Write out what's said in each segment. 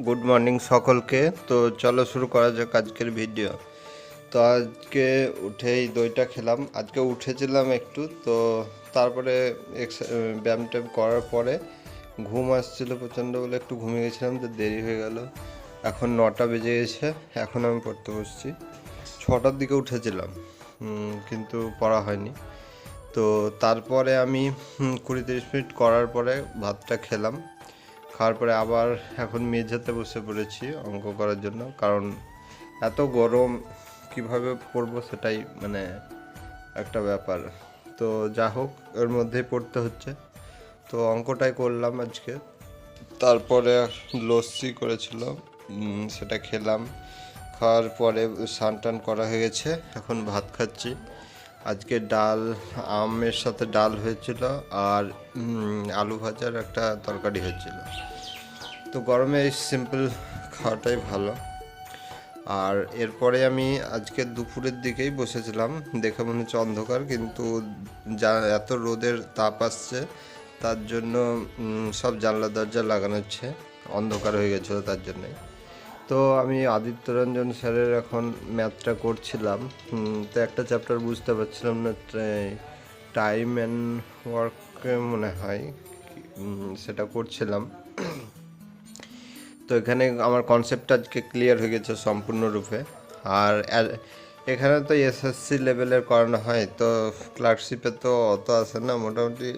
Good morning সকলকে। তো চলো শুরু করা যাক আজকের ভিডিও। তো আজকে উঠেই দইটা খেলাম। আজকে উঠেছিলাম একটু, তো তারপরে ব্যায়াম ট্যাম করার পরে ঘুম আসছিল প্রচণ্ড বলে একটু ঘুমিয়ে গেছিলাম, তো দেরি হয়ে গেল। এখন 9টা বেজে গেছে, এখন আমি পড়তে বসছি। 6টার দিকে উঠেছিলাম, কিন্তু পড়া হয়নি। তো তারপরে আমি 20-30 মিনিট করার পরে ভাতটা খেলাম। খাওয়ার পরে আবার এখন মেঝেতে বসে পড়েছি অঙ্ক করার জন্য, কারণ এত গরম কিভাবে পড়বো সেটাই মানে একটা ব্যাপার। তো যা হোক, এর মধ্যেই পড়তে হচ্ছে। তো অঙ্কটাই করলাম আজকে। তারপরে লস্যি করেছিল, সেটা খেলাম। খাওয়ার পরে স্নান টান করা হয়ে গেছে, এখন ভাত খাচ্ছি। আজকে ডাল, আমের সাথে ডাল হয়েছিল, আর আলু ভাজার একটা তরকারি হয়েছিল। তো গরমে এই সিম্পল খাওয়াটাই ভালো। আর এরপরে আমি আজকে দুপুরের দিকেই বসেছিলাম, দেখে মনে হচ্ছে অন্ধকার, কিন্তু যা এত রোদের তাপ আসছে তার জন্য সব জানলা দরজা লাগানো হচ্ছে, অন্ধকার হয়ে গেছিলো তার জন্যে। তো আমি আদিত্যরঞ্জন স্যারের এখন ম্যাথটা করছিলাম। তো একটা চ্যাপ্টার বুঝতে পারছিলাম না, টাইম অ্যান্ড ওয়ার্ক মনে হয়, সেটা করছিলাম। তো এখানে আমার কনসেপ্টটা আজকে ক্লিয়ার হয়ে গেছে সম্পূর্ণরূপে। আর এখানে তো এসএসসি লেভেলের করানো হয়, তো ক্লার্কশিপে তো অত আসে না, মোটামুটি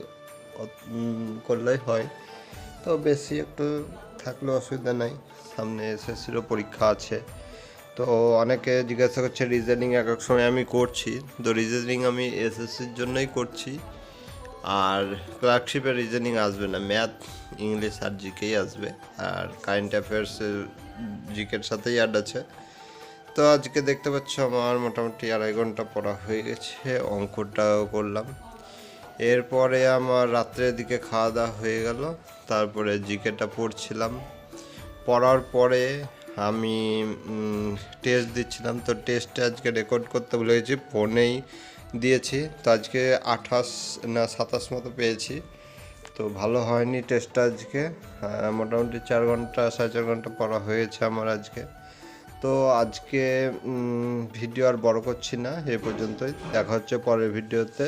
করলেই হয়। তো বেশি একটু থাকলে অসুবিধা নাই, সামনে এসএসসিরও পরীক্ষা আছে। তো অনেকে জিজ্ঞাসা করছে রিজনিং এক এক সময় আমি করছি, তো রিজনিং আমি এসএসসির জন্যই করছি। আর ক্লার্কশিপের রিজনিং আসবে না, ম্যাথ, ইংলিশ আর জিকেই আসবে। আর কারেন্ট অ্যাফেয়ার্সের জিকের সাথেই অ্যাড আছে। তো আজকে দেখতে পাচ্ছ আমার মোটামুটি 2.5 ঘন্টা পড়া হয়ে গেছে, অঙ্কটাও করলাম। এরপরে আমার রাত্রের দিকে খাওয়া দাওয়া হয়ে গেল, তারপরে জিকেটা পড়ছিলাম। পড়ার পরে আমি টেস্ট দিচ্ছিলাম। তো টেস্টে আজকে রেকর্ড করতে ভুলে গেছি, ফোনেই দিয়েছি। তো আজকে 27 মতো পেয়েছি। তো ভালো হয়নি টেস্টটা আজকে। মোটামুটি 4 ঘন্টা 4.5 ঘন্টা পড়া হয়েছে আমার আজকে। তো আজকে ভিডিও আর বড় করছি না, এ পর্যন্তই। দেখা হচ্ছে পরের ভিডিওতে।